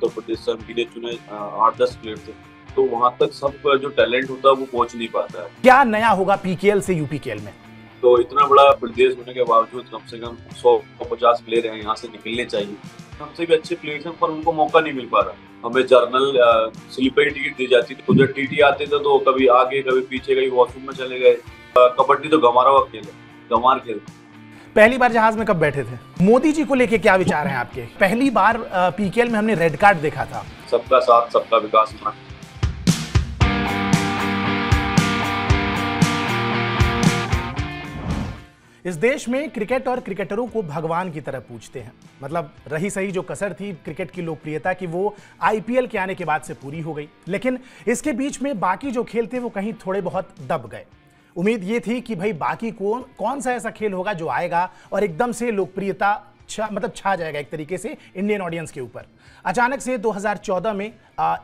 उत्तर प्रदेश से हम गिने चुने 8-10 प्लेयर थे, तो वहां तक सब जो टैलेंट होता है वो पहुंच नहीं पाता है। क्या नया होगा पीकेएल से यूपीकेएल में? तो इतना बड़ा प्रदेश होने के बावजूद कम से कम 100-50 प्लेयर हैं, यहाँ से निकलने चाहिए। हमसे भी अच्छे प्लेयर्स हैं पर उनको मौका नहीं मिल पा रहा। हमें जर्नल स्लीपर ही टिकट दी जाती थी, तो जब टीटी आते थे तो कभी आगे कभी पीछे, कभी वॉशरूम में चले गए। कबड्डी तो गंवारों का खेल है, गंवार खेल। पहली बार जहाज में कब बैठे थे? मोदी जी को लेके क्या विचार हैं आपके? पहली बार पीकेएल में हमने रेड कार्ड देखा था। सबका साथ सबका विकास होना। इस देश में क्रिकेट और क्रिकेटरों को भगवान की तरह पूजते हैं। मतलब रही सही जो कसर थी क्रिकेट की लोकप्रियता की, वो आईपीएल के आने के बाद से पूरी हो गई। लेकिन इसके बीच में बाकी जो खेल थे वो कहीं थोड़े बहुत दब गए। उम्मीद ये थी कि भाई बाकी कौन सा ऐसा खेल होगा जो आएगा और एकदम से लोकप्रियता छा जाएगा एक तरीके से इंडियन ऑडियंस के ऊपर। अचानक से 2014 में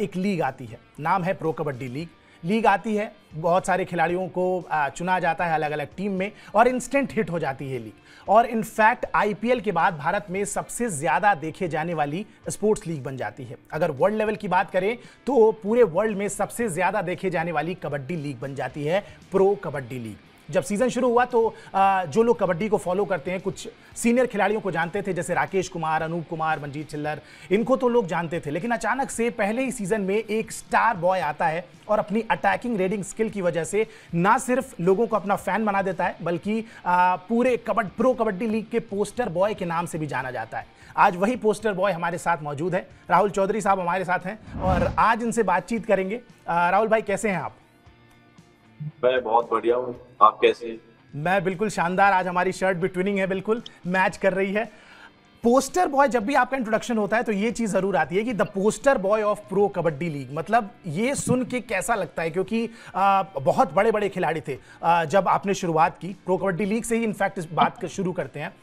एक लीग आती है, नाम है प्रो कबड्डी लीग। लीग आती है, बहुत सारे खिलाड़ियों को चुना जाता है अलग अलग टीम में और इंस्टेंट हिट हो जाती है लीग। और इनफैक्ट आईपीएल के बाद भारत में सबसे ज्यादा देखे जाने वाली स्पोर्ट्स लीग बन जाती है। अगर वर्ल्ड लेवल की बात करें तो पूरे वर्ल्ड में सबसे ज्यादा देखे जाने वाली कबड्डी लीग बन जाती है प्रो कबड्डी लीग। जब सीजन शुरू हुआ तो जो लोग कबड्डी को फॉलो करते हैं, कुछ सीनियर खिलाड़ियों को जानते थे, जैसे राकेश कुमार, अनूप कुमार, मंजीत चिल्लर, इनको तो लोग जानते थे। लेकिन अचानक से पहले ही सीजन में एक स्टार बॉय आता है और अपनी अटैकिंग रेडिंग स्किल की वजह से ना सिर्फ लोगों को अपना फैन बना देता है, बल्कि पूरे प्रो कबड्डी लीग के पोस्टर बॉय के नाम से भी जाना जाता है। आज वही पोस्टर बॉय हमारे साथ मौजूद है, राहुल चौधरी साहब हमारे साथ हैं और आज इनसे बातचीत करेंगे। राहुल भाई, कैसे हैं आप? मैं बहुत बढ़िया हूँ, आप कैसे हैं? मैं बिल्कुल शानदार। आज हमारी शर्ट भी ट्विनिंग है, बिल्कुल मैच कर रही है। पोस्टर बॉय, जब भी आपका इंट्रोडक्शन होता है तो ये चीज जरूर आती है कि the poster boy of pro kabaddi league. मतलब ये सुन के कैसा लगता है? क्योंकि बहुत बड़े बड़े खिलाड़ी थे जब आपने शुरुआत की प्रो कबड्डी लीग से ही। इनफैक्ट इस बात शुरू करते हैं,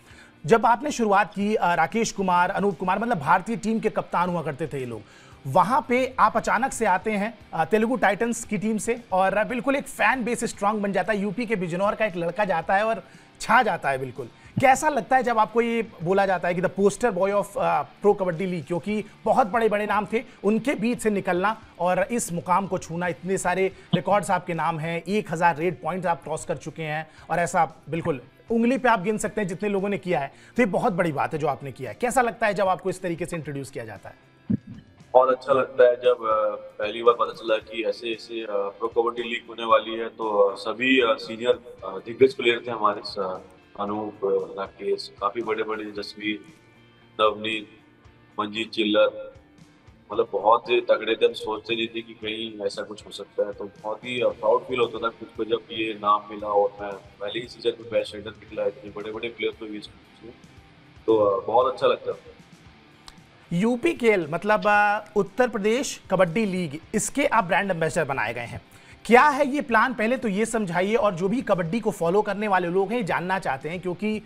जब आपने शुरुआत की राकेश कुमार, अनूप कुमार, मतलब भारतीय टीम के कप्तान हुआ करते थे ये लोग। वहां पे आप अचानक से आते हैं तेलुगु टाइटंस की टीम से और बिल्कुल एक फैन बेस स्ट्रांग बन जाता है। यूपी के बिजनौर का एक लड़का जाता है और छा जाता है बिल्कुल। कैसा लगता है जब आपको ये बोला जाता है कि the poster boy of pro kabaddi league? क्योंकि बहुत बड़े बड़े नाम थे, उनके बीच से निकलना और इस मुकाम को छूना, इतने सारे रिकॉर्ड्स आपके नाम हैं, 1000 रेड पॉइंट्स आप क्रॉस कर चुके हैं और ऐसा बिल्कुल उंगली पे आप गिन सकते हैं जितने लोगों ने किया है। तो ये बहुत बड़ी बात है जो आपने किया है। कैसा लगता है जब आपको इस तरीके से इंट्रोड्यूस किया जाता है? बहुत अच्छा लगता है जब पहली बार पता चला कि ऐसे ऐसे प्रो कबड्डी लीग होने वाली है। तो सभी सीनियर दिग्गज प्लेयर थे हमारे, अनूप, राकेश, काफी बड़े बड़े, जसवीर, नवनीत, मंजीत चिल्लर, मतलब बहुत ही तगड़े थे। हम सोचते नहीं थे कि कहीं ऐसा कुछ हो सकता है। तो बहुत ही प्राउड फील होता था खुद को जब ये नाम मिला और मैं पहले ही सीजन में बेस्ट राइडर निकला, इतने बड़े बड़े प्लेयर को यूज किया, तो बहुत अच्छा लगता है। यूपीकेएल मतलब उत्तर प्रदेश कबड्डी लीग, इसके आप ब्रांड एम्बेसडर बनाए गए हैं। क्या है ये प्लान, पहले तो ये समझाइए। और जो भी कबड्डी को फॉलो करने वाले लोग हैं ये जानना चाहते हैं, क्योंकि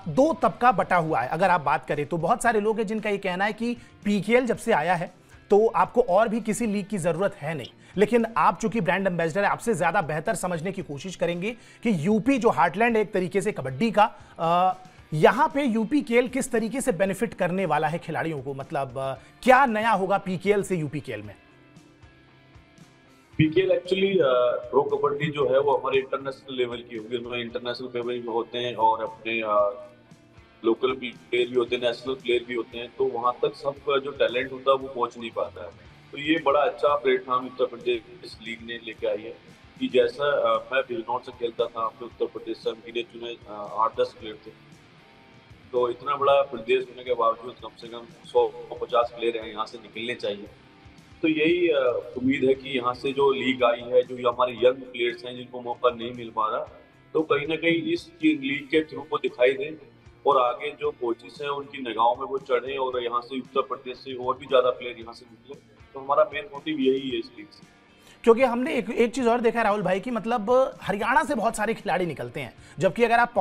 दो तबका बटा हुआ है। अगर आप बात करें तो बहुत सारे लोग हैं जिनका ये कहना है कि पीकेएल जब से आया है तो आपको और भी किसी लीग की जरूरत है नहीं। लेकिन आप चूंकि ब्रांड एम्बेसडर है, आपसे ज्यादा बेहतर समझने की कोशिश करेंगे कि यूपी जो हार्टलैंड है एक तरीके से कबड्डी का, यहां पे यूपीकेएल किस तरीके से बेनिफिट करने वाला है खिलाड़ियों को। मतलब क्या नया होगा पीकेएल से यूपीकेएल में? पीकेएल एक्चुअली प्रो कबड्डी जो है वो हमारे इंटरनेशनल लेवल की होगी। उसमें इंटरनेशनल लेवल में होते हैं और अपने लोकल प्लेयर भी होते हैं, नेशनल प्लेयर भी होते हैं। तो वहां तक सब जो टैलेंट होता है वो पहुंच नहीं पाता है। तो ये बड़ा अच्छा प्लेटफॉर्म उत्तर प्रदेश लीग ने लेके आई है कि जैसा मैं बिजनौर से खेलता था, अपने उत्तर प्रदेश से हम गिने चुने 8-10 प्लेयर थे, तो इतना बड़ा प्रदेश होने के बावजूद कम से कम 100-50 प्लेयर हैं, यहाँ से निकलने चाहिए। तो यही उम्मीद है कि यहाँ से जो लीग आई है, जो हमारे यंग प्लेयर्स हैं जिनको मौका नहीं मिल पा रहा, तो कहीं ना कहीं इस लीग के थ्रू वो दिखाई दें और आगे जो कोचेस हैं उनकी निगाहों में वो चढ़े और यहाँ से उत्तर प्रदेश से और भी ज्यादा प्लेयर यहाँ से निकले। तो हमारा मेन मोटिव यही है इस लीग से। क्योंकि हमने एक चीज और देखा है राहुल भाई की, मतलब हरियाणा से बहुत सारे खिलाड़ी निकलते हैं, जबकि अगर आप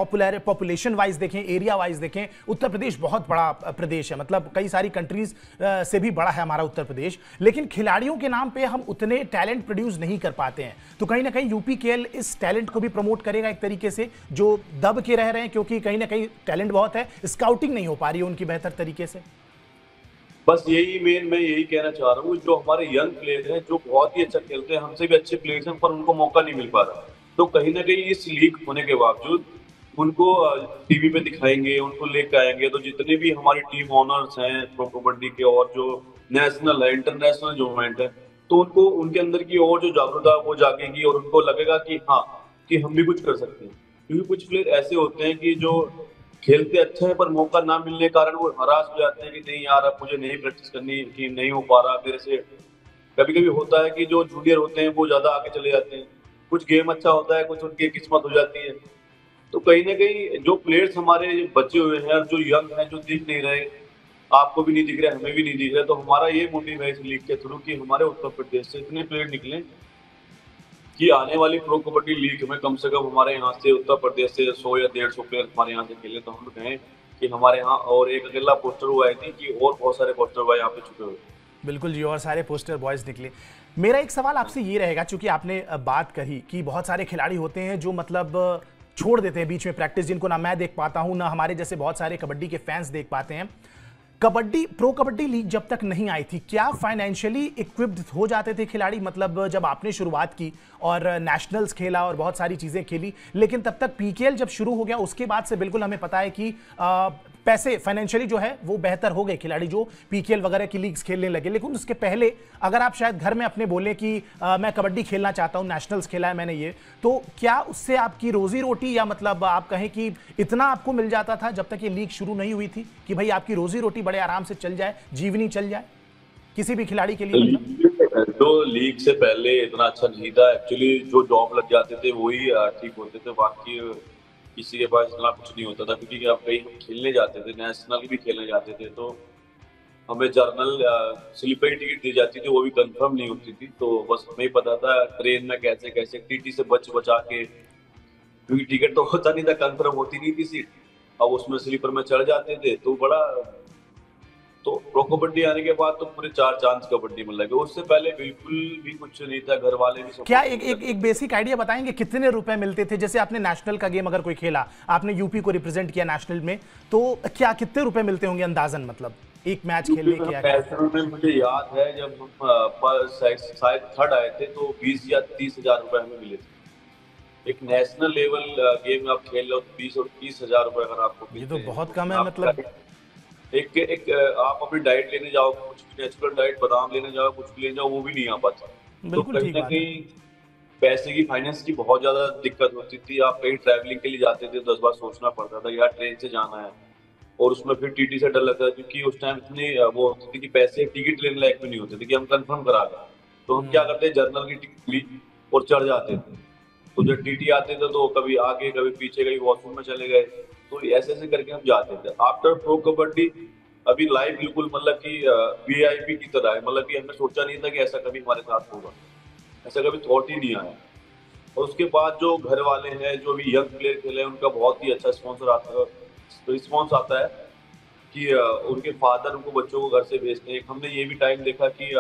पॉपुलेशन वाइज देखें, एरिया वाइज देखें, उत्तर प्रदेश बहुत बड़ा प्रदेश है। मतलब कई सारी कंट्रीज से भी बड़ा है हमारा उत्तर प्रदेश। लेकिन खिलाड़ियों के नाम पे हम उतने टैलेंट प्रोड्यूस नहीं कर पाते हैं। तो कहीं ना कहीं यूपीकेएल इस टैलेंट को भी प्रमोट करेगा एक तरीके से, जो दब के रह रहे हैं, क्योंकि कहीं ना कहीं टैलेंट बहुत है, स्काउटिंग नहीं हो पा रही है उनकी बेहतर तरीके से। बस यही मैं यही कहना चाह रहा हूँ, जो हमारे यंग प्लेयर हैं जो बहुत ही अच्छा खेलते हैं, हमसे भी अच्छे प्लेयर्स हैं, पर उनको मौका नहीं मिल पा रहा। तो कहीं ना कहीं इस लीग होने के बावजूद उनको टीवी पे दिखाएंगे, उनको लेकर आएंगे, तो जितने भी हमारी टीम ओनर्स हैं प्रो कबड्डी के और जो नेशनल है इंटरनेशनल जो इवेंट है, तो उनको उनके अंदर की और जो जागरूकता है वो जागेगी और उनको लगेगा कि हाँ, कि हम भी कुछ कर सकते हैं। क्योंकि कुछ प्लेयर ऐसे होते हैं कि जो खेलते अच्छे हैं पर मौका ना मिलने के कारण वो हराश हो जाते हैं कि नहीं यार अब मुझे नहीं प्रैक्टिस करनी, कि नहीं हो पा रहा मेरे से। कभी कभी होता है कि जो जूनियर होते हैं वो ज्यादा आगे चले जाते हैं, कुछ गेम अच्छा होता है, कुछ उनकी किस्मत हो जाती है। तो कहीं ना कहीं जो प्लेयर्स हमारे बचे हुए हैं और जो यंग हैं जो दिख नहीं रहे, आपको भी नहीं दिख रहे, हमें भी नहीं दिख रहे, तो हमारा ये मोटिव है इस लीग के थ्रू कि हमारे उत्तर प्रदेश से इतने प्लेयर निकले कि आने वाली प्रो कबड्डी लीग में कम से कम हमारे यहाँ से उत्तर प्रदेश से 100 या 150 प्लेयर हमारे यहाँ से खेले, तो हम कहें कि हमारे यहाँ और एक अकेला पोस्टर हुआ है नहीं कि और बहुत सारे पोस्टर हुआ यहाँ पे छुपे हुए। बिल्कुल जी, और सारे पोस्टर बॉयज निकले। मेरा एक सवाल आपसे ये रहेगा, चूंकि आपने बात कही कि बहुत सारे खिलाड़ी होते हैं जो मतलब छोड़ देते हैं बीच में प्रैक्टिस, जिनको ना मैं देख पाता हूं ना हमारे जैसे बहुत सारे कबड्डी के फैंस देख पाते हैं। कबड्डी प्रो कबड्डी लीग जब तक नहीं आई थी, क्या फाइनेंशियली इक्विप्ड हो जाते थे खिलाड़ी? मतलब जब आपने शुरुआत की और नेशनल्स खेला और बहुत सारी चीजें खेली, लेकिन तब तक पीकेएल जब शुरू हो गया उसके बाद से बिल्कुल हमें पता है कि पैसे फाइनेंशियली जो है वो बेहतर हो गए खिलाड़ी जो पीकेएल वगैरह की लीग्स खेलने लगे। लेकिन उसके पहले अगर आप शायद घर में अपने बोले कि मैं कबड्डी खेलना चाहता हूं, नेशनल्स खेला है मैंने, ये तो क्या उससे आपकी रोजी रोटी या मतलब आप कहें कि इतना आपको मिल जाता था जब तक ये लीग शुरू नहीं हुई थी कि भाई आपकी रोजी रोटी बड़े आराम से चल जाए, जीवनी चल जाए किसी भी खिलाड़ी के लिए? मतलब तो लीग से पहले इतना अच्छा नहीं था एक्चुअली, जो जॉब लग जाते थे वही ठीक होते थे, बाकी किसी के पास इतना कुछ नहीं होता था। क्योंकि आप कहीं खेलने जाते थे, नेशनल भी खेलने जाते थे, तो हमें जर्नल स्लीपर की टिकट दी जाती थी, वो भी कंफर्म नहीं होती थी, तो बस हमें ही पता था ट्रेन में कैसे कैसे टीटी से बचा के, क्योंकि टिकट तो होता नहीं था, कंफर्म होती नहीं थी सीट, अब उसमें स्लीपर में चढ़ जाते थे। तो बड़ा, तो प्रो कबड्डी आने के बाद तो पूरे चार चांद कबड्डी में लगे, उससे पहले बिल्कुल भी कुछ नहीं था, घर वाले भी क्या एक बेसिक आइडिया बताएंगे कितने रुपए मिलते थे? जैसे आपने नेशनल का गेम अगर कोई खेला, आपने यूपी को रिप्रेजेंट किया नेशनल में, तो क्या कितने रुपए मिलते होंगे अंदाजन, मतलब एक मैच खेलने के? नेशनल में मुझे याद है जब हम शायद थर्ड आए थे तो 20 या 30 हजार रुपए हमें मिले थे। एक नेशनल लेवल गेम आप खेल लो तो 20 और 30 हजार रुपए अगर आपको मिलते हैं, ये तो बहुत कम है। मतलब एक आप अपनी डाइट लेने जाओ, कुछ भी नेचुरल डाइट, बादाम लेने जाओ, कुछ भी लेने जाओ, वो भी नहीं आ पाता। तो कहीं ना कहीं पैसे की, फाइनेंस की बहुत ज्यादा दिक्कत होती थी। आप कहीं ट्रैवलिंग के लिए जाते थे 10 बार सोचना पड़ता था यार ट्रेन से जाना है, और उसमें फिर टीटी से डर लगता था, क्योंकि उस टाइम इतनी वो होती थी कि पैसे टिकट लेने लायक भी नहीं होते थे कि हम कंफर्म करा दें। तो हम क्या करते, जर्नल की टिकट ली और चढ़ जाते थे। तो जब टीटी आते थे तो कभी आगे कभी पीछे, कभी वॉशरूम में चले गए, तो ऐसे ऐसे करके हम जाते थे। आफ्टर प्रो कबड्डी अभी लाइव बिल्कुल मतलब कि वीआईपी की तरह है, मतलब कि हमने सोचा नहीं था कि ऐसा कभी हमारे साथ होगा, ऐसा कभी थॉट ही नहीं आया। और उसके बाद जो घर वाले हैं, जो भी यंग प्लेयर खेले हैं, उनका बहुत ही अच्छा रिस्पॉन्स आता है कि उनके फादर उनको बच्चों को घर से भेजते हैं। हमने ये भी टाइम देखा कि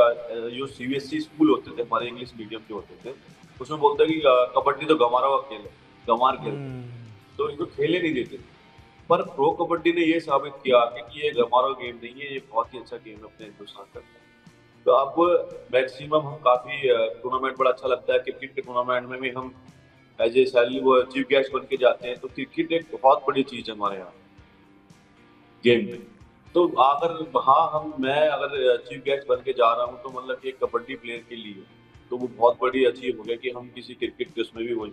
जो सीबीएसई स्कूल होते थे हमारे, इंग्लिश मीडियम के होते थे, उसमें बोलते हैं कि कबड्डी तो गंवारों का खेल है, गंवार खेल, तो इनको खेले नहीं देते। पर प्रो कबड्डी ने ये साबित किया कि ये गंवारों गेम नहीं है, ये बहुत ही अच्छा गेम है अपने हिंदुस्तान का। तो अब मैक्सिमम हम काफी टूर्नामेंट बड़ा अच्छा लगता है, क्रिकेट के टूर्नामेंट में भी हम एज ए चीफ गेस्ट बन के जाते हैं। तो क्रिकेट एक बहुत बड़ी चीज है हमारे यहाँ गेम में। तो अगर मैं अगर चीफ गेस्ट बन के जा रहा हूँ तो मतलब कि एक कबड्डी प्लेयर के लिए तो वो बहुत बड़ी अचीव हो गया कि हम किसी क्रिकेट के उसमें भी वो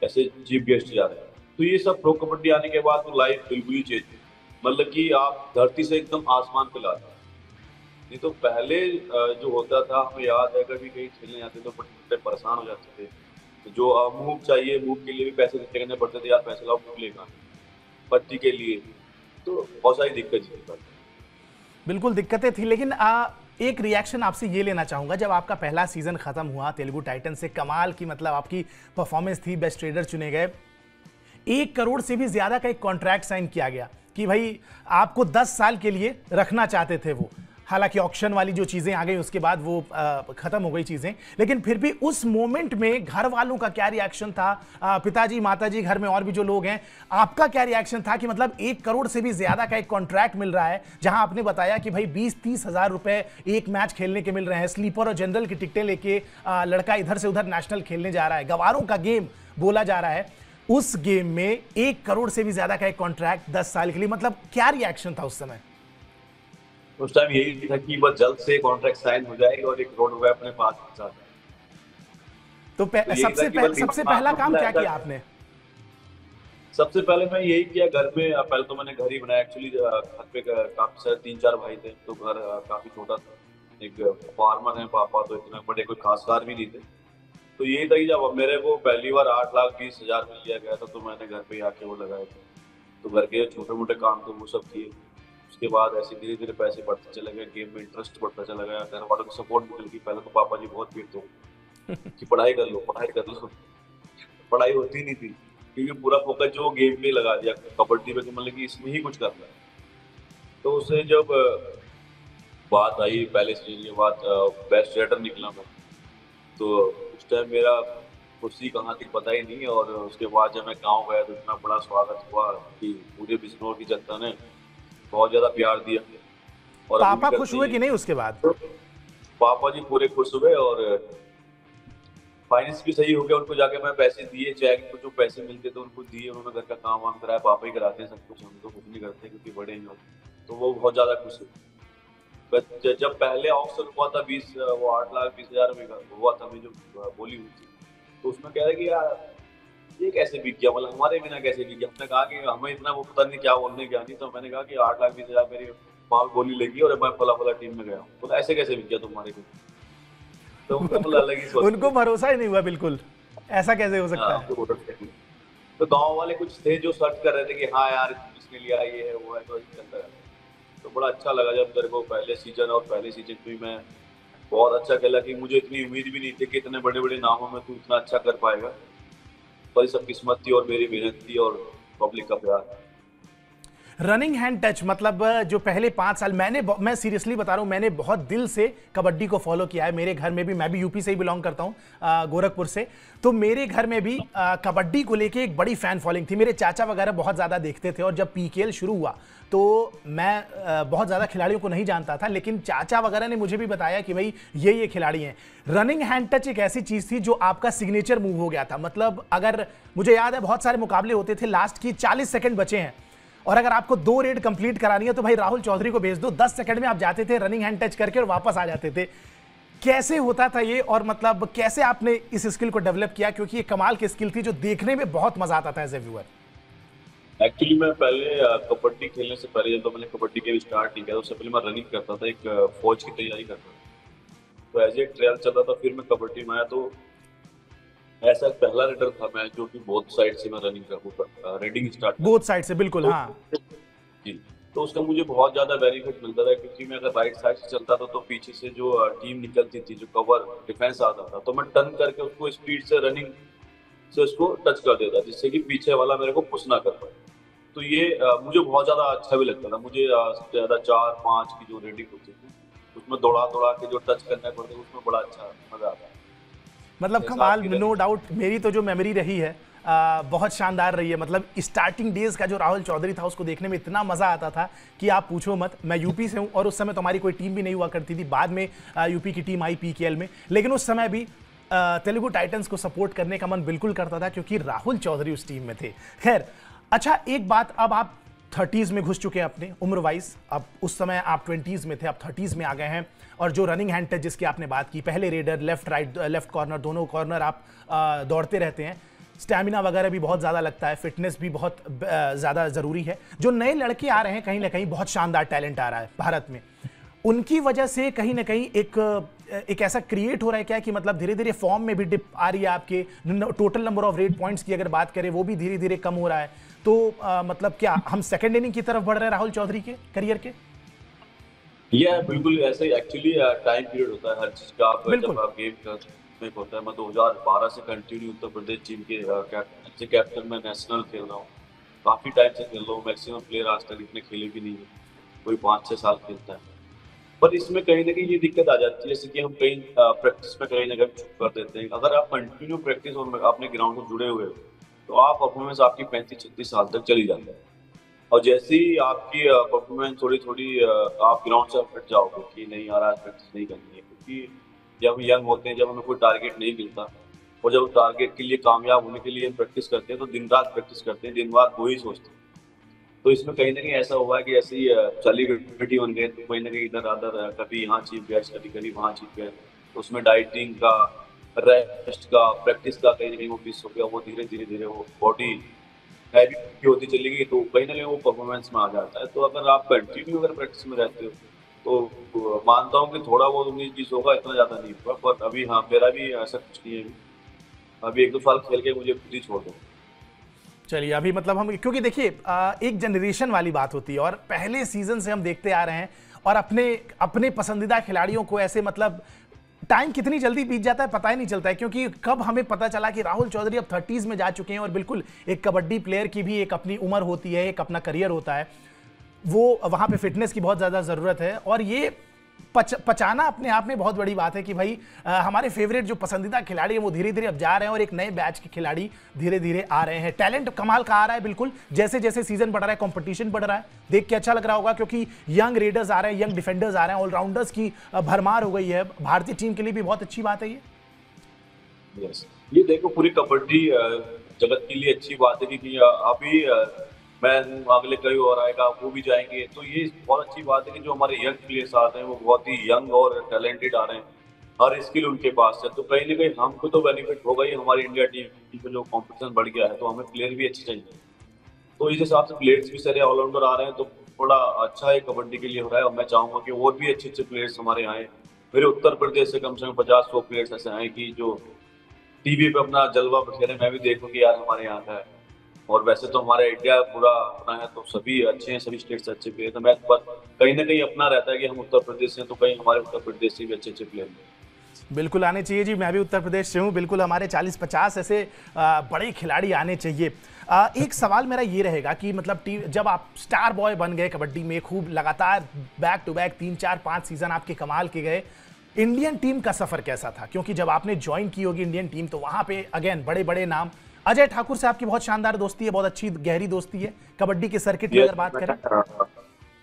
ऐसे चीफ गेस्ट जा रहे हैं। तो ये सब प्रो कबड्डी आने के बाद तो लाइफ बिल्कुल ही चेंज, मतलब कि आप धरती से एकदम आसमान पे लाते। नहीं तो पहले जो होता था, हमें याद है कभी कहीं खेलने जाते तो बड़े परेशान हो जाते थे, तो जो मूव चाहिए, मूव के लिए भी पैसे देते करने पड़ते थे, यार पैसे लाओ मूव लेगा पट्टी के लिए, तो बहुत सारी दिक्कत थी। बिल्कुल दिक्कतें थी। लेकिन एक रिएक्शन आपसे ये लेना चाहूंगा, जब आपका पहला सीजन खत्म हुआ तेलुगु टाइटन से, कमाल की मतलब आपकी परफॉर्मेंस थी, बेस्ट ट्रेडर चुने गए, 1 करोड़ से भी ज्यादा का एक कॉन्ट्रैक्ट साइन किया गया कि भाई आपको 10 साल के लिए रखना चाहते थे वो। हालांकि ऑक्शन वाली जो चीजें आ गई उसके बाद वो खत्म हो गई चीजें, लेकिन फिर भी उस मोमेंट में घर वालों का क्या रिएक्शन था, पिताजी माताजी घर में और भी जो लोग हैं, आपका क्या रिएक्शन था कि मतलब 1 करोड़ से भी ज्यादा का एक कॉन्ट्रैक्ट मिल रहा है, जहां आपने बताया कि भाई 20-30 हजार रुपए एक मैच खेलने के मिल रहे हैं, स्लीपर और जनरल की टिकटें लेके लड़का इधर से उधर नेशनल खेलने जा रहा है, गवारों का गेम बोला जा रहा है, उस गेम में 1 करोड़ से भी ज्यादा का एक कॉन्ट्रैक्ट 10 साल के लिए, मतलब क्या रिएक्शन था उस समय? उस टाइम यही था कि बस जल्द से कॉन्ट्रैक्ट साइन हो जाए और 1 करोड़ रुपए अपने पास पहुंचा जाए। तो तो यही था कि बस सबसे पहला काम क्या किया आपने? सबसे पहले मैं यही किया घर में, पहले तो मैंने घर ही बनाया एक्चुअली। घर पे काफी सारे 3-4 भाई थे, तो घर काफी छोटा था। एक फार्मर है पापा, तो इतना बड़े कोई खास कार भी नहीं थे। तो यही था कि जब मेरे को पहली बार 8,20,000 मिल लिया गया था, तो मैंने घर पे आके वो लगाए थे। तो घर के छोटे मोटे काम थे वो सब किए। उसके बाद ऐसे धीरे धीरे पैसे बढ़ते चले गए, गेम में इंटरेस्ट बढ़ता चला गया, घर वालों की सपोर्ट भी मिल गई। पहले तो पापा जी बहुत पीटते थे कि पढ़ाई कर लो पढ़ाई कर लो, पढ़ाई होती नहीं थी क्योंकि पूरा फोकस जो गेम पे लगा दिया, कबड्डी पे, कि मतलब कि इसमें ही कुछ करना है। तो उससे जब बात आई पहले सीजन के बाद, बेस्ट रेडर निकला मैं, तो उस टाइम मेरा कुर्सी कहाँ थी पता ही नहीं। और उसके बाद जब मैं गाँव गया तो इतना बड़ा स्वागत हुआ कि पूरे बिजनौर की जनता ने बहुत ज्यादा प्यार दिया। और अभी पापा भी खुश करते हुए हैं। कि नहीं उसके बाद? पापा जी पूरे खुश हुए और फाइनेंस भी सही हो गया। उनको जाके मैं पैसे दिए, चेक को जो पैसे मिलते थे उनको दिए, उन्होंने घर का काम वाम कराया, पापा ही कराते हैं सब कुछ, हम तो कुछ नहीं करते क्योंकि बड़े हैं। तो वो बहुत ज्यादा खुश हुए। जब पहले ऑक्शन हुआ था 8,20,000 रुपए का हुआ था, मैं जो बोली हुई थी, तो उसमें कह रहे कि यार ये कैसे बिक गया, मतलब हमारे बिना कैसे बिक गया। हमने कहा कि हमें इतना वो पता नहीं क्या बोलने क्या नहीं, तो मैंने कहा कि 8,20,000 मेरी माल बोली लगी और मैं फला फला टीम में गया हूँ। बोला ऐसे कैसे बिक गया तुम्हारे को, तो उनका मतलब अलग ही सोच। उनको भरोसा ही नहीं हुआ बिल्कुल, ऐसा कैसे हो सकता है? तो गांव वाले कुछ थे जो सर्च कर रहे थे कि हाँ यार इसने लिया, ये है वो है, तो चलता है। तो बड़ा अच्छा लगा जब मेरे को पहले सीजन और पहले सीजन में मैं बहुत अच्छा खेला, कि मुझे इतनी उम्मीद भी नहीं थी कि इतने बड़े बड़े नामों में तू इतना अच्छा कर पाएगा। पर सब किस्मत थी और मेरी मेहनत थी और पब्लिक का प्यार। रनिंग हैंड टच मतलब जो पहले 5 साल मैं सीरियसली बता रहा हूं, मैंने बहुत दिल से कबड्डी को फॉलो किया है। मेरे घर में भी, मैं भी यूपी से ही बिलोंग करता हूं, गोरखपुर से, तो मेरे घर में भी कबड्डी को लेके एक बड़ी फैन फॉलोइंग थी। मेरे चाचा वगैरह बहुत ज़्यादा देखते थे, और जब पीकेएल शुरू हुआ तो मैं बहुत ज़्यादा खिलाड़ियों को नहीं जानता था, लेकिन चाचा वगैरह ने मुझे भी बताया कि भाई ये खिलाड़ी हैं। रनिंग हैंड टच एक ऐसी चीज़ थी जो आपका सिग्नेचर मूव हो गया था। मतलब अगर मुझे याद है बहुत सारे मुकाबले होते थे, लास्ट की 40 सेकंड बचे हैं और अगर आपको 2 रेड कंप्लीट करानी है तो भाई राहुल चौधरी को भेज दो, 10 सेकंड में आप जाते थे, रनिंग हैंड टच करके और वापस आ जाते थे। कैसे होता था ये, और मतलब कैसे आपने इस स्किल को डेवलप किया, क्योंकि ये कमाल की स्किल थी जो देखने में बहुत मजा आता था एज ए व्यूअर। एक्चुअली मैं पहले कबड्डी खेलने से पहले, जब तो मैंने कबड्डी के स्टार्ट नहीं किया, उससे पहले मैं रनिंग करता था, एक फौज की तैयारी करता था। तो एज ए ट्रायल चल रहा था, फिर मैं कबड्डी में आया। तो ऐसा पहला रेडर था मैं जो कि बोथ साइड से मैं रनिंग कर रेडिंग स्टार्ट बोथ साइड से, बिल्कुल। हाँ जी। तो उसका मुझे बहुत ज्यादा बेनिफिट मिलता था, क्योंकि मैं अगर राइट साइड से चलता था तो पीछे से जो टीम निकलती थी, जो कवर डिफेंस आता था, तो मैं टर्न करके उसको स्पीड से रनिंग से उसको टच कर देता, जिससे कि पीछे वाला मेरे को पुश ना कर पाए। तो ये मुझे बहुत ज्यादा अच्छा भी लगता था। मुझे सबसे ज्यादा 4-5 की जो रेडिंग होती थी उसमें दौड़ा दौड़ा के जो टच करना पड़ता, उसमें बड़ा अच्छा मजा आता है। मतलब कमाल, नो डाउट। मेरी तो जो मेमोरी रही है बहुत शानदार रही है। मतलब स्टार्टिंग डेज का जो राहुल चौधरी था उसको देखने में इतना मजा आता था कि आप पूछो मत। मैं यूपी से हूं और उस समय तो हमारी कोई टीम भी नहीं हुआ करती थी, बाद में यूपी की टीम आई पीकेएल में, लेकिन उस समय भी तेलुगु टाइटंस को सपोर्ट करने का मन बिल्कुल करता था क्योंकि राहुल चौधरी उस टीम में थे। खैर, अच्छा एक बात, अब आप 30s में घुस चुके हैं अपने उम्र वाइज, अब उस समय आप 20s में थे, अब 30s में आ गए हैं, और जो रनिंग हैंड टच जिसकी आपने बात की, पहले raider, left right, left corner, दोनों कॉर्नर आप दौड़ते रहते हैं, स्टैमिना वगैरह भी बहुत ज़्यादा लगता है, फिटनेस भी बहुत ज़्यादा ज़रूरी है। जो नए लड़के आ रहे हैं, कहीं ना कहीं बहुत शानदार टैलेंट आ रहा है भारत में, उनकी वजह से कहीं ना कहीं एक ऐसा क्रिएट हो रहा है क्या कि मतलब धीरे धीरे फॉर्म में भी डिप आ रही है आपके, total number of red points की अगर बात करें वो भी धीरे धीरे कम हो रहा है, तो मतलब क्या हम सेकंड इनिंग की तरफ बढ़ रहे हैं राहुल चौधरी के करियर के? ये बिल्कुल ऐसे एक्चुअली टाइम पीरियड होता है हर चीज का। आप जब आप गेम में होता है, मैं 2012 से कंटिन्यू उत्तर प्रदेश टीम के कैप्टन में नेशनल खेल रहा हूँ, काफी टाइम से खेल रहा हूँ। मैक्सिमम प्लेयर आज तक इतने खेले भी नहीं है, कोई 5-6 साल खेलता है। पर इसमें कहीं ना कहीं ये दिक्कत आ जाती है, जैसे कि हम कहीं प्रैक्टिस में कहीं ना कहीं चूक कर देते हैं। अगर आप कंटिन्यू प्रैक्टिस और अपने ग्राउंड से जुड़े हुए हो तो आप परफॉर्मेंस आपकी 35-36 साल तक चली जाती है। और जैसे ही आपकी परफॉर्मेंस थोड़ी थोड़ी आप ग्राउंड से हट जाओगे कि नहीं यार आज प्रैक्टिस नहीं करनी है, क्योंकि जब हम यंग होते हैं, जब हमें कोई टारगेट नहीं मिलता और जब टारगेट के लिए कामयाब होने के लिए हम प्रैक्टिस करते हैं तो दिन रात प्रैक्टिस करते हैं, दिन रात वही सोचते हैं। तो इसमें कहीं ना कहीं ऐसा हुआ है कि ऐसे ही सेलिब्रिटी बन गए, तो कहीं ना कहीं इधर अदर कभी यहाँ चीफ गेस्ट, कभी कभी वहाँ चीफ गेस्ट, तो उसमें डाइटिंग का, रेस्ट का, प्रैक्टिस का कहीं ना कहीं वो मिस हो गया। वो धीरे धीरे धीरे वो बॉडी हैवी होती चली गई, तो कहीं ना कहीं वो परफॉर्मेंस में आ जाता है। तो अगर आप कंटिन्यू अगर प्रैक्टिस में रहते हो तो मानता हूँ कि थोड़ा बहुत 19-20 होगा, इतना ज्यादा नहीं होगा। पर अभी हाँ, मेरा भी ऐसा कुछ नहीं है। अभी 1-2 साल खेल के मुझे खुद ही छोड़ दो। चलिए अभी मतलब हम, क्योंकि देखिए एक जनरेशन वाली बात होती है और पहले सीजन से हम देखते आ रहे हैं और अपने अपने पसंदीदा खिलाड़ियों को ऐसे मतलब टाइम कितनी जल्दी बीत जाता है पता ही नहीं चलता है, क्योंकि कब हमें पता चला कि राहुल चौधरी अब 30s में जा चुके हैं और बिल्कुल एक कबड्डी प्लेयर की भी एक अपनी उम्र होती है, एक अपना करियर होता है, वो वहाँ पे फिटनेस की बहुत ज़्यादा ज़रूरत है। और ये पचाना अपने आप में बहुत बड़ी बात है कि भाई हमारे फेवरेट जो पसंदीदा खिलाड़ी हैं वो धीरे धीरे अब जा रहे हैं और एक नए बैच के खिलाड़ी धीरे धीरे आ रहे हैं। टैलेंट कमाल का आ रहा है बिल्कुल, जैसे जैसे सीजन बढ़ रहा है कंपटीशन बढ़ रहा है, देख के अच्छा लग रहा होगा, क्योंकि यंग रेडर्स आ रहे हैं, यंग डिफेंडर्स आ रहे हैं, ऑलराउंडर्स की भरमार हो गई है। भारतीय टीम के लिए भी बहुत अच्छी बात है ये। यस, ये देखो पूरी कबड्डी जगत के लिए अच्छी बात है कि अभी मैं हूँ, अगले कई और आएगा वो भी जाएंगे, तो ये बहुत अच्छी बात है कि जो हमारे यंग प्लेयर्स आ रहे हैं वो बहुत ही यंग और टैलेंटेड आ रहे हैं, हर स्किल उनके पास है। तो कहीं ना कहीं हमको तो बेनिफिट होगा ही, हमारी इंडिया टीम में जो कंपटीशन बढ़ गया है तो हमें प्लेयर भी अच्छे चाहिए। तो इस हिसाब से प्लेयर्स भी सारे ऑलराउंडर आ रहे हैं, तो थोड़ा अच्छा है कबड्डी के लिए हो रहा है। और मैं चाहूंगा कि और भी अच्छे अच्छे प्लेयर्स हमारे आए। मेरे उत्तर प्रदेश से कम 50-100 प्लेयर्स ऐसे आए कि जो टीवी पे अपना जलवा बिखेरे, मैं भी देखूं कि यार हमारे यहाँ का है। और वैसे तो हमारा इंडिया पूरा अपना है, तो सभी अच्छे हैं, सभी स्टेट से अच्छे प्लेयर। तो मैं पर कहीं ना कहीं अपना रहता है कि हम उत्तर प्रदेश से हैं, तो कहीं हमारे उत्तर प्रदेश से भी अच्छे अच्छे प्लेयर हैं। बिल्कुल आने चाहिए जी, मैं भी उत्तर प्रदेश से हूँ, बिल्कुल हमारे 40-50 ऐसे बड़े खिलाड़ी आने चाहिए। एक सवाल मेरा ये रहेगा कि मतलब टीम जब आप स्टार बॉय बन गए कबड्डी में, खूब लगातार बैक टू बैक 3-4-5 सीजन आपके कमाल के गए, इंडियन टीम का सफर कैसा था? क्योंकि जब आपने ज्वाइन की होगी इंडियन टीम तो वहां पे अगेन बड़े बड़े नाम, अजय ठाकुर से आपकी बहुत शानदार दोस्ती है, बहुत अच्छी गहरी दोस्ती है कबड्डी के सर्किट में अगर बात करें।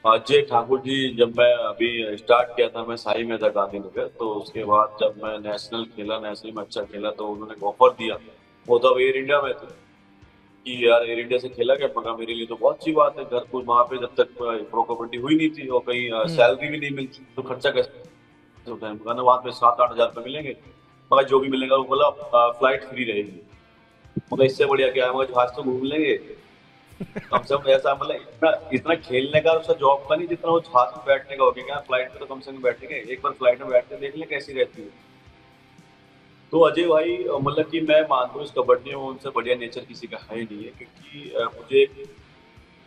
अजय ठाकुर जी, जब मैं अभी स्टार्ट किया था मैं साई में था गांधीनगर, तो उसके बाद जब मैं नेशनल खेला, नेशनल में अच्छा खेला, तो उन्होंने ऑफर दिया। वो तब एयर इंडिया में थे कि यार एयर इंडिया से खेला क्या, मगर मेरे लिए तो बहुत अच्छी बात है। घर को वहां पे जब तक प्रो कबड्डी हुई नहीं थी और कहीं सैलरी भी नहीं मिलती, तो खर्चा कैसे होता है। मगर वहां पे 7-8 हजार रुपये मिलेंगे, मगर जो भी मिलेगा वो बोला फ्लाइट फ्री रहेगी। मगर इससे बढ़िया क्या है, मगर जहाज तो घूम लेंगे कम से कम। ऐसा मतलब इतना इतना खेलने का उसका जॉब का नहीं जितना वो जहाज में बैठने का हो गया। फ्लाइट में तो कम से कम बैठेंगे, एक बार फ्लाइट में बैठ के देख ले कैसी रहती है। तो अजय भाई मतलब कि मैं मानता हूँ इस कबड्डी में उनसे बढ़िया नेचर किसी का है ही नहीं है। क्योंकि मुझे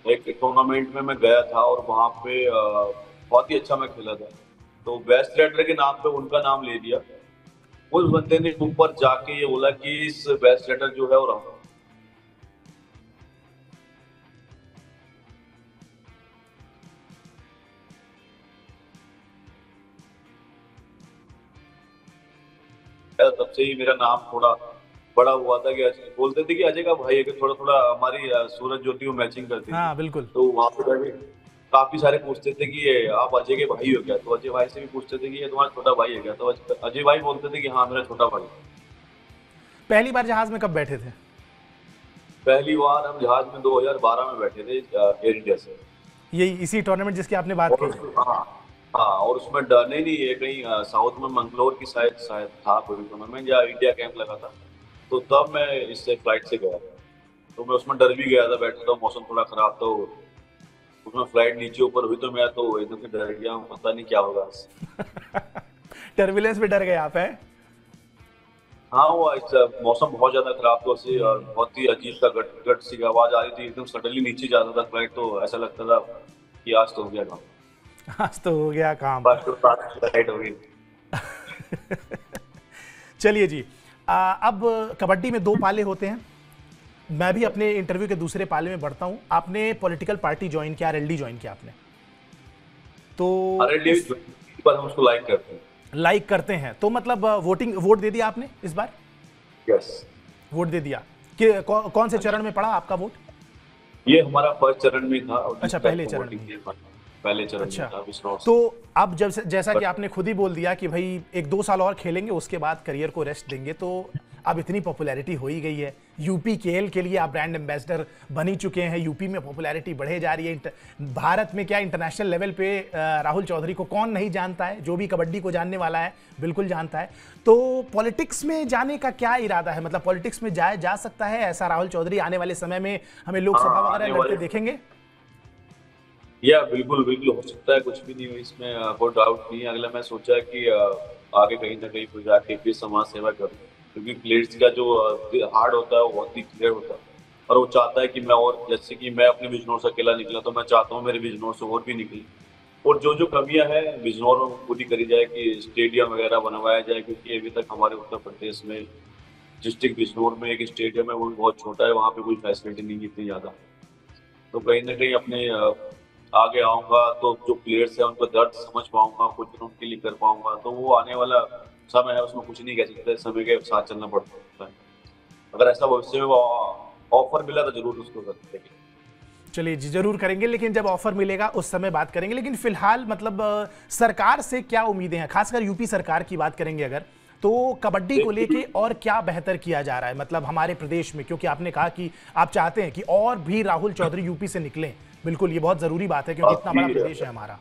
एक टूर्नामेंट में मैं गया था और वहाँ पे बहुत ही अच्छा मैं खेला था, तो बेस्ट रेडर के नाम पे उनका नाम ले दिया। उस बंदे ने ऊपर जाके ये बोला कि इस बेस्ट रेडर जो है वो रहा। तब से ही मेरा नाम थोड़ा बड़ा हुआ था कि बोलते थे कि अजय का भाई है, कि थोड़ा थोड़ा हमारी सूरज ज्योति वो मैचिंग करती थी। हाँ बिल्कुल। तो वहां पे जाके काफी सारे पूछते थे कि ये आप अजय के भाई हो क्या, तो अजय भाई से भी पूछते थे कि ये तुम्हारा छोटा भाई है क्या, तो अजय भाई बोलते थे कि हाँ मेरा छोटा भाई। पहली बार जहाज में कब बैठे थे? पहली बार हम जहाज में 2012 में बैठे थे एयर इंडिया से। यही इसी टूर्नामेंट जिसकी आपने बात की? हाँ हाँ, और उसमें डरने नहीं है कहीं साउथ में मंगलोर की शायद शायद था कोई टूर्नामेंट या इंडिया कैंप लगा था, तो तब मैं इससे फ्लाइट से गया। तो मैं उसमें डर भी गया था, बैठा था, मौसम थोड़ा खराब था, उसमें फ्लाइट नीचे ऊपर हुई तो मैं तो एकदम से डर गया, पता नहीं क्या होगा। टर्बुलेंस में डर गए आप हैं? हाँ, वो मौसम बहुत ज्यादा खराब था उसे, और बहुत ही अजीब सा गट गट सी आवाज आ रही थी, एकदम सडनली नीचे जा रहा था फ्लाइट, तो ऐसा लगता था कि आज तो हो गया काम। आज तो हो गया काम। बस तो फ्लाइट हो गई। चलिए जी, अब कबड्डी में 2 पाले होते हैं। मैं भी अपने इंटरव्यू के दूसरे पाले में बढ़ता हूं। आपने पॉलिटिकल पार्टी ज्वाइन किया, आरएलडी ज्वाइन किया आपने, तो पर हम उसको लाइक करते हैं। लाइक करते हैं तो मतलब वोट दे दिया आपने इस बार? यस। वोट दे दिया कि कौन से हाँ जी। चरण में पड़ा आपका वोट? ये हमारा फर्स्ट चरण में था और जिस अच्छा, टाइप पहले का चरण वोटिंग में ही। किया हमारा पहले चरण में अच्छा, था बिजनौर तो से। अब जब जैसा कि बट आपने खुद ही बोल दिया कि भाई 1-2 साल और खेलेंगे, उसके बाद करियर को रेस्ट देंगे, तो अब इतनी पॉपुलैरिटी हो ही गई है, यूपी केएल के लिए आप ब्रांड एम्बेसडर बन ही चुके हैं, यूपी में पॉपुलैरिटी बढ़े जा रही है, भारत में क्या इंटरनेशनल लेवल पे राहुल चौधरी को कौन नहीं जानता है, जो भी कबड्डी को जानने वाला है बिल्कुल जानता है। तो पॉलिटिक्स में जाने का क्या इरादा है, मतलब पॉलिटिक्स में जाया जा सकता है ऐसा? राहुल चौधरी आने वाले समय में हमें लोकसभा हाँ, आने वगैरह लड़ते वाले देखेंगे? या बिल्कुल बिल्कुल हो सकता है, कुछ भी नहीं है इसमें, कोई डाउट नहीं है। अगला मैं सोचा कि आगे कहीं ना कहीं कोई जाके भी समाज सेवा करूँ, क्योंकि प्लेयर्स का जो हार्ड होता है वो बहुत ही क्लियर होता है। और वो चाहता है कि मैं, और जैसे कि मैं अपने बिजनौर से अकेला निकला तो मैं चाहता हूँ मेरे बिजनौर से और भी निकले, और जो जो कमियां हैं बिजनौर में वो पूरी करी जाए, कि स्टेडियम वगैरह बनवाया जाए, क्योंकि अभी तक हमारे उत्तर प्रदेश में डिस्ट्रिक्ट बिजनौर में एक स्टेडियम है, वो भी बहुत छोटा है, वहाँ पे कोई फैसिलिटी नहीं है इतनी ज्यादा। तो कहीं ना कहीं अपने आगे आऊंगा तो जो प्लेयर्स है उनको दर्द समझ पाऊंगा, कुछ उनके लिए कर पाऊंगा। तो वो आने वाला समय है, उसमें कुछ नहीं कह सकते, समय के साथ चलना पड़ता है। अगर ऐसा भविष्य में ऑफर मिला तो जरूर उसको करते हैं। चलिए जी, जरूर करेंगे, लेकिन जब ऑफर मिलेगा उस समय बात करेंगे। लेकिन फिलहाल मतलब सरकार से क्या उम्मीदें हैं, खासकर यूपी सरकार की बात करेंगे अगर, तो कबड्डी को लेके देखिए, और क्या बेहतर किया जा रहा है मतलब हमारे प्रदेश में? क्योंकि आपने कहा कि आप चाहते हैं कि और भी राहुल चौधरी यूपी से निकलें, बिल्कुल ये बहुत जरूरी बात है क्योंकि इतना काफी बड़ा प्रदेश है हमारा।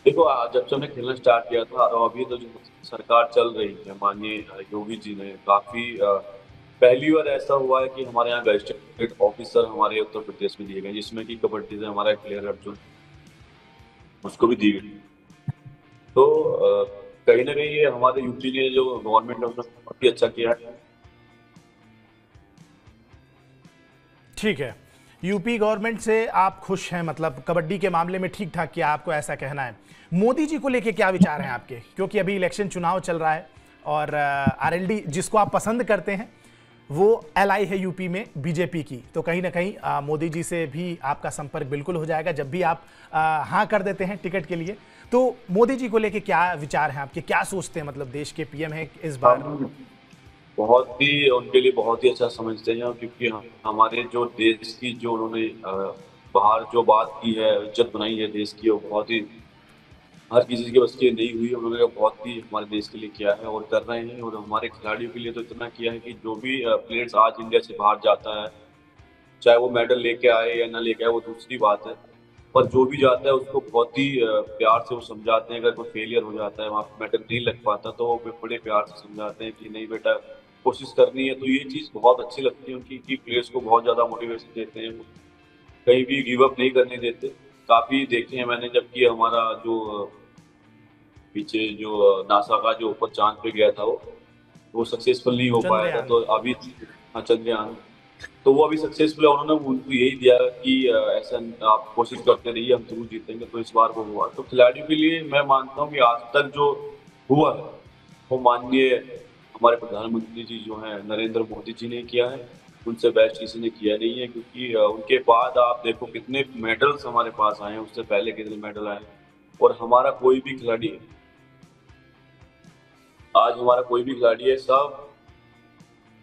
देखो, जब से हमने खेलना स्टार्ट किया था और अभी तो जो सरकार चल रही है माननीय योगी जी ने, काफी पहली बार ऐसा हुआ है कि हमारे यहाँ गैजेटेड ऑफिसर हमारे उत्तर प्रदेश में दिए गए, जिसमें कि कबड्डी से हमारा एक प्लेयर अर्जुन, उसको भी दी गई। तो कहीं ना कहीं ये हमारे यूपी ने जो गवर्नमेंट है उसने बहुत ही अच्छा किया है। ठीक है, यूपी गवर्नमेंट से आप खुश हैं, मतलब कबड्डी के मामले में ठीक ठाक किया, आपको ऐसा कहना है। मोदी जी को लेके क्या विचार हैं आपके, क्योंकि अभी इलेक्शन चुनाव चल रहा है और आरएलडी जिसको आप पसंद करते हैं वो एलआई है यूपी में बीजेपी की, तो कहीं ना कहीं मोदी जी से भी आपका संपर्क बिल्कुल हो जाएगा जब भी आप हाँ कर देते हैं टिकट के लिए। तो मोदी जी को लेके क्या विचार हैं आपके, क्या सोचते हैं, मतलब देश के पीएम हैं इस बार? हम बहुत ही उनके लिए बहुत ही अच्छा समझते हैं, क्योंकि हमारे जो देश की जो उन्होंने बाहर जो बात की है, इज्जत बनाई है देश की, वो बहुत ही हर किसी के बस की नहीं हुई। उन्होंने बहुत ही हमारे देश के लिए किया है और कर रहे हैं, और हमारे खिलाड़ियों के लिए तो इतना किया है कि जो भी प्लेयर्स आज इंडिया से बाहर जाता है, चाहे वो मेडल लेके आए या ना लेके आए वो दूसरी बात है, पर जो भी जाता है उसको बहुत ही प्यार से वो समझाते हैं। अगर कोई फेलियर हो जाता है, वहाँ पे मेडल नहीं लग पाता, तो वो बड़े प्यार से समझाते हैं कि नहीं बेटा, कोशिश करनी है। तो ये चीज़ बहुत अच्छी लगती है उनकी, कि प्लेयर्स को बहुत ज़्यादा मोटिवेशन देते हैं, कहीं भी गिव अप नहीं करने देते। काफ़ी देखे हैं मैंने, जबकि हमारा जो पीछे जो नासा का जो ऊपर चांद पे गया था, वो सक्सेसफुल नहीं हो पाया था। चंद्रयान। तो अभी, हाँ, चंद्रयान, तो वो अभी सक्सेसफुल है। उन्होंने उनको यही दिया कि ऐसा आप कोशिश करते रहिए, हम जरूर जीतेंगे। तो इस बार वो हुआ। तो खिलाड़ियों के लिए मैं मानता हूँ कि आज तक जो हुआ है वो माननीय हमारे प्रधानमंत्री जी जो हैं नरेंद्र मोदी जी ने किया है। उनसे बेस्ट किसी ने किया नहीं है, क्योंकि उनके बाद आप देखो कितने मेडल्स हमारे पास आए हैं, उससे पहले कितने मेडल आए हैं। और हमारा कोई भी खिलाड़ी, आज हमारा कोई भी खिलाड़ी है, सब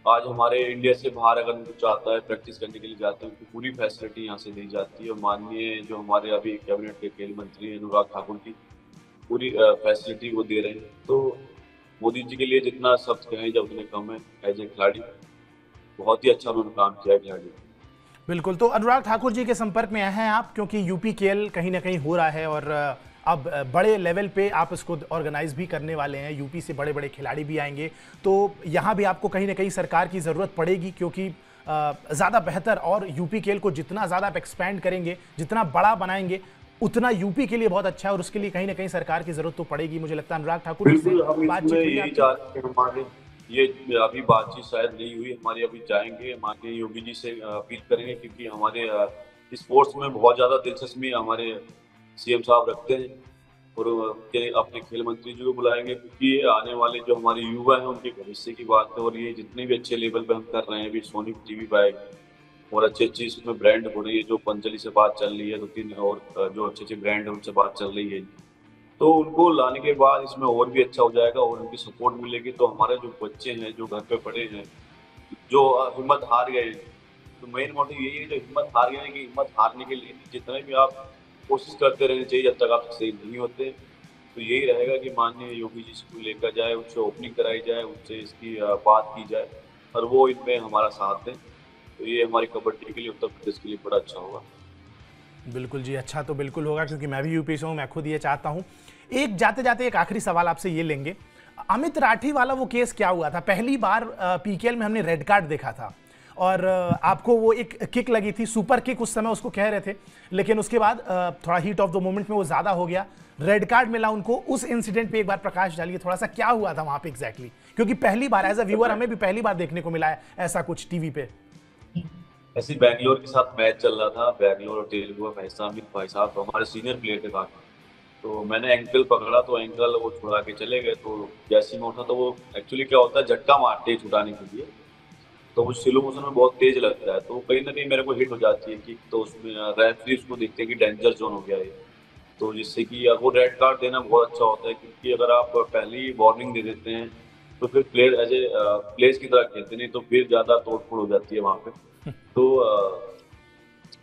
आज हमारे इंडिया से बाहर अगर उनको चाहता है प्रैक्टिस करने के लिए जाते हैं, उनको पूरी फैसिलिटी यहाँ से दी जाती है। और माननीय जो हमारे अभी कैबिनेट के खेल मंत्री हैं अनुराग ठाकुर जी, पूरी फैसिलिटी वो दे रहे हैं। तो मोदी जी के लिए जितना शब्द कहें जब उतने कम है। एज ए खिलाड़ी बहुत ही अच्छा उन्होंने काम किया है खिलाड़ी। बिल्कुल, तो अनुराग ठाकुर जी के संपर्क में हैं आप, क्योंकि यूपी केएल कहीं ना कहीं हो रहा है और अब बड़े लेवल पे आप इसको ऑर्गेनाइज भी करने वाले हैं, यूपी से बड़े बड़े खिलाड़ी भी आएंगे, तो यहाँ भी आपको कहीं ना कहीं सरकार की ज़रूरत पड़ेगी, क्योंकि ज़्यादा बेहतर और यूपी केएल को जितना ज़्यादा आप एक्सपैंड करेंगे, जितना बड़ा बनाएंगे, उतना यूपी के लिए बहुत अच्छा है और उसके लिए कहीं ना कहीं सरकार की ज़रूरत तो पड़ेगी। मुझे लगता है अनुराग ठाकुर जी से बिल्कुल, हम इसमें बातचीत हुई यही आपकी? चाह रहे हैं कि हमारे ये अभी बातचीत शायद नहीं हुई हमारी, अभी जाएंगे माननीय योगी जी से अपील करेंगे, क्योंकि हमारे स्पोर्ट्स में बहुत ज्यादा दिलचस्पी हमारे सीएम साहब रखते हैं। और अपने खेल मंत्री जी को बुलाएंगे, क्योंकि ये आने वाले जो हमारे युवा हैं उनके भविष्य की बात है। और ये जितने भी अच्छे लेवल पे हम कर रहे हैं, अभी सोनी टीवी पे आएगी और अच्छी अच्छी इसमें ब्रांड हो रही है, जो पंचली से बात चल रही है, 2-3 और जो अच्छे अच्छे ब्रांड है उनसे बात चल रही है। तो उनको लाने के बाद इसमें और भी अच्छा हो जाएगा और उनकी सपोर्ट मिलेगी, तो हमारे जो बच्चे हैं जो घर पे पड़े हैं, जो हिम्मत हार गए, तो मेन मोटिव यही है, जो हिम्मत हार गए हैं, कि हिम्मत हारने के लिए जितने भी आप कोशिश करते रहनी चाहिए जब तक आप सही नहीं होते। तो यही रहेगा कि माननीय योगी जी इसको लेकर जाए, उनसे ओपनिंग कराई जाए, उनसे इसकी बात की जाए और वो इनमें हमारा साथ दें। तो ये हमारी कबड्डी के लिए, उत्तर प्रदेश के लिए बड़ा अच्छा होगा। बिल्कुल जी, अच्छा तो बिल्कुल होगा क्योंकि मैं भी यूपी से हूँ, मैं खुद ये चाहता हूँ। एक जाते जाते एक आखिरी सवाल आपसे ये लेंगे, अमित राठी वाला वो केस क्या हुआ था? पहली बार पीकेएल में हमने रेड कार्ड देखा था और आपको वो एक किक लगी थी, सुपर किक उस समय उसको कह रहे थे, लेकिन उसके बाद थोड़ा हीट ऑफ द मोमेंट में वो ज़्यादा हो गया, रेड कार्ड मिला उनको। उस इंसिडेंट पे एक बार प्रकाश डालिए थोड़ा सा, क्या हुआ था वहाँ पे एग्जैक्टली? क्योंकि पहली बार एज अ व्यूअर हमें भी पहली बार देखने को मिला है ऐसा कुछ टीवी पे। ऐसे बैंगलोर के साथ मैच चल रहा था, बैंगलोर और तेलुगु भाई साहब हमारे सीनियर प्लेयर थे काफी। तो मैंने एंकल पकड़ा, तो एंकल वो छुड़ा के चले गए। तो जैसे ही मैं उठा, तो वो एक्चुअली क्या होता है, झटका मारते हैं छुड़ाने के लिए, तो वो स्लो मोशन में बहुत तेज लगता है, तो कहीं ना कहीं मेरे को हिट हो जाती है कि, तो उसमें रेफरी उसको देखते हैं कि डेंजर जोन हो गया है। तो जिससे कि वो रेड कार्ड देना बहुत अच्छा होता है, क्योंकि अगर आप पहली वार्निंग दे देते हैं तो फिर प्लेयर एज ए प्लेयर्स की तरह खेलते नहीं, तो फिर ज्यादा तोड़ फोड़ हो जाती है वहां पे। तो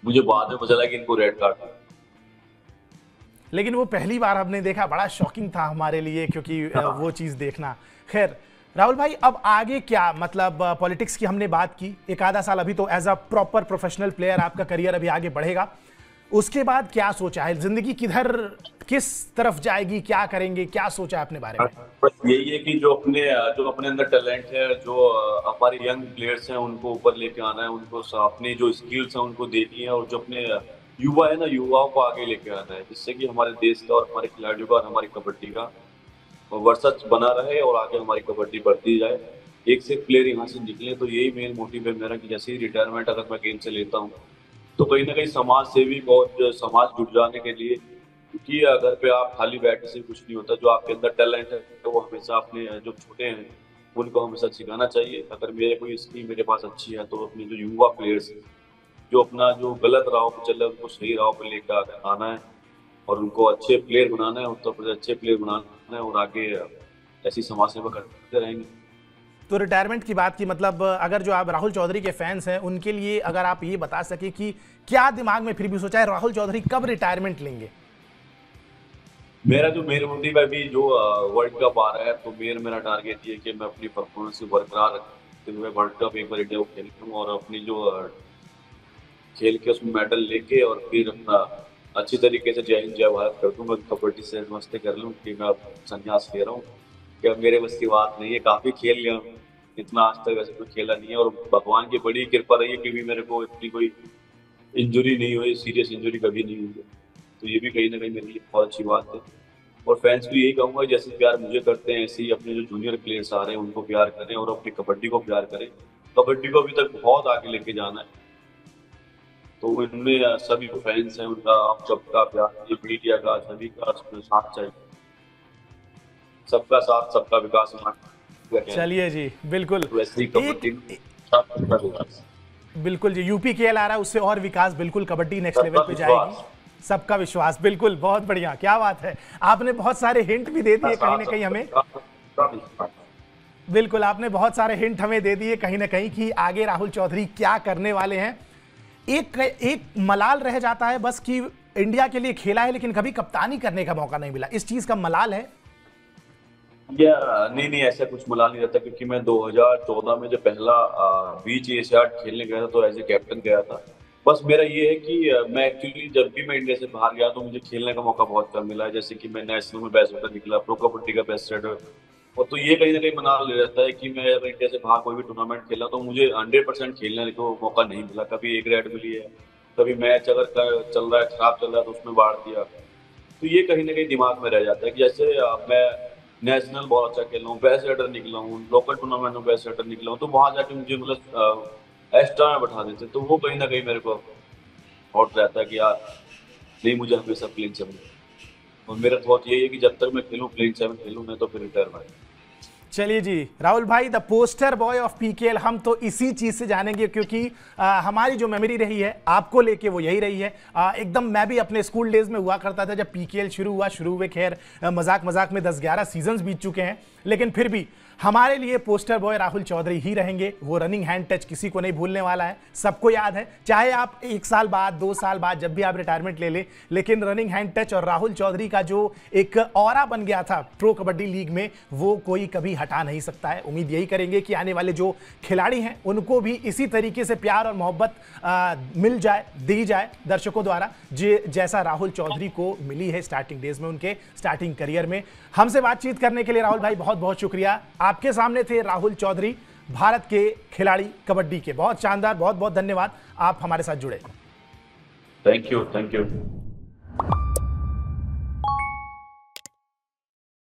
मुझे बाद में पता चला कि इनको रेड कार्ड था। लेकिन वो पहली बार हमने देखा, बड़ा शॉकिंग था हमारे लिए क्योंकि वो चीज़ देखना। खैर राहुल भाई, अब आगे क्या, मतलब पॉलिटिक्स की हमने बात की, एक आधा साल अभी तो as a proper professional player आपका करियर अभी आगे बढ़ेगा, उसके बाद क्या सोचा है? जिंदगी किधर, किस तरफ जाएगी, क्या करेंगे, क्या सोचा है अपने बारे में? बस यही है कि जो अपने अंदर टैलेंट है, जो हमारे यंग प्लेयर्स हैं, उनको ऊपर लेके आना है, उनको अपनी जो स्किल्स हैं उनको देनी है, और जो अपने युवा है ना, युवाओं को आगे लेके आना है, जिससे कि हमारे देश का और हमारे खिलाड़ियों का और हमारी कबड्डी का वर्चस्व बना रहे और आगे हमारी कबड्डी बढ़ती जाए। एक से एक प्लेयर यहाँ से निकले, तो यही मेन मोटिव है मेरा, कि जैसे ही रिटायरमेंट अगर मैं गेम से लेता हूँ, तो कहीं ना कहीं समाज सेविक और जो समाज जुड़ जाने के लिए, क्योंकि घर पे आप खाली बैठने से कुछ नहीं होता। जो आपके अंदर टैलेंट है, तो वो हमेशा अपने जो छोटे हैं उनको हमेशा सिखाना चाहिए। अगर मेरे कोई स्किल मेरे पास अच्छी है, तो अपने जो युवा प्लेयर्स हैं, जो अपना जो गलत राह पे चल रहे हैं, उनको सही राह पे लेकर आना है और उनको अच्छे प्लेयर बनाना है, उत्तर प्रदेश अच्छे प्लेयर बनाना है, और आगे ऐसी समाज सेवा करते रहेंगे। तो रिटायरमेंट की बात की, मतलब अगर जो आप राहुल चौधरी के फैंस हैं उनके लिए अगर आप ये बता सके कि क्या दिमाग में फिर भी सोचा है, राहुल चौधरी कब रिटायरमेंट लेंगे? मेरा मोटिव है, अभी जो वर्ल्ड कप आ रहा है, तो मेरा टारगेट ये है कि मैं अपनी परफॉर्मेंस को बरकरार रखते हुए वर्ल्ड कप एक बार इंडिया को खेलूँ, और अपनी जो खेल के उसमें मेडल लेके, और फिर अपना अच्छी तरीके से जय हिंद जय भारत कर दूँ। मैं कबड्डी से नमस्ते कर लूँ कि मैं अब संन्यास ले रहा हूँ, कि अब मेरे बस की बात नहीं है, काफी खेल लिया हूँ, इतना आज तक वैसे कोई खेला नहीं है, और भगवान की बड़ी कृपा रही है कि भी मेरे को इतनी कोई इंजरी नहीं हुई, सीरियस इंजरी कभी नहीं हुई है। तो ये भी कहीं ना कहीं मेरे लिए बहुत अच्छी बात है। और फैंस को यही कहूंगा, जैसे प्यार मुझे करते हैं, ऐसे ही अपने जो जूनियर प्लेयर्स आ रहे हैं उनको प्यार करें, और अपनी कबड्डी को प्यार करें। कबड्डी को अभी तक बहुत आगे लेके जाना है, तो इनमें सभी फैंस हैं उनका, आप सबका प्यार, ये मीडिया का, सभी का साथ चाहिए। सबका साथ सबका विकास हमारा कहना है। चलिए जी, बिल्कुल। तो वैसे ही एक कबड्डी में सबका विकास, बिल्कुल जी, यूपी खेल आ रहा है, उससे और विकास, बिल्कुल कबड्डी नेक्स्ट सबका लेवल पे जाएगी। विश्वास, सबका विश्वास, बिल्कुल, बहुत बढ़िया, क्या बात है। आपने बहुत सारे हिंट भी दे दिए कहीं ना कहीं हमें। सबका विश्वास। बिल्कुल, आपने बहुत सारे हिंट हमें दे दिए कहीं ना कहीं कि आगे राहुल चौधरी क्या करने वाले हैं। एक एक मलाल रह जाता है बस कि इंडिया के लिए खेला है लेकिन कभी कप्तानी करने का मौका नहीं मिला, इस चीज का मलाल है। या नहीं नहीं, ऐसा कुछ मलाल नहीं रहता, क्योंकि मैं 2014 में जब पहला बीच एशियाड खेलने गया था, तो एज ए कैप्टन गया था। बस मेरा ये है कि मैं एक्चुअली जब भी मैं इंडिया से बाहर गया, तो मुझे खेलने का मौका बहुत कम मिला है। जैसे कि मैं नेशनल में बेस्ट बैटर निकला, प्रो कबड्डी का बेस्ट बैटर, और तो ये कहीं ना कहीं मलाल रहता है कि मैं अगर इंडिया से बाहर कोई भी टूर्नामेंट खेला, तो मुझे 100% खेलने को मौका नहीं मिला। कभी एक रेड मिली है, कभी मैच अगर चल रहा है, खराब चल रहा है, तो उसमें बाढ़ दिया। तो ये कहीं ना कहीं दिमाग में रह जाता है कि जैसे मैं नेशनल बहुत अच्छा खेल रहा हूँ, बेस्ट रेडर निकला हूँ, लोकल टूर्नामेंट में बेस्ट रेडर निकला हूँ, तो वहां जाके मुझे मतलब एक्स्ट्रा में बैठा देते, तो वो कहीं ना कहीं मेरे को थॉट रहता है कि यार नहीं, मुझे हमेशा प्लेइंग 7। और मेरा थॉट यही है कि जब तक मैं खेलूँ, प्लेइंग 7 खेलूँ, मैं तो फिर रिटायरमेंट। चलिए जी राहुल भाई, the poster boy of PKL, हम तो इसी चीज से जानेंगे क्योंकि हमारी जो मेमोरी रही है आपको लेके वो यही रही है। एकदम मैं भी अपने स्कूल डेज में हुआ करता था जब पीकेएल शुरू हुए। खैर मजाक मजाक में 10-11 सीजन्स बीत चुके हैं, लेकिन फिर भी हमारे लिए पोस्टर बॉय राहुल चौधरी ही रहेंगे। वो रनिंग हैंड टच किसी को नहीं भूलने वाला है, सबको याद है, चाहे आप 1 साल बाद 2 साल बाद जब भी आप रिटायरमेंट ले लें, लेकिन रनिंग हैंड टच और राहुल चौधरी का जो एक ऑरा बन गया था प्रो कबड्डी लीग में, वो कोई कभी हटा नहीं सकता है। उम्मीद यही करेंगे कि आने वाले जो खिलाड़ी हैं उनको भी इसी तरीके से प्यार और मोहब्बत मिल जाए, दी जाए दर्शकों द्वारा, जैसा राहुल चौधरी को मिली है स्टार्टिंग डेज में, उनके स्टार्टिंग करियर में। हमसे बातचीत करने के लिए राहुल भाई बहुत बहुत शुक्रिया। आपके सामने थे राहुल चौधरी, भारत के खिलाड़ी कबड्डी के। बहुत शानदार, बहुत बहुत धन्यवाद, आप हमारे साथ जुड़े। Thank you.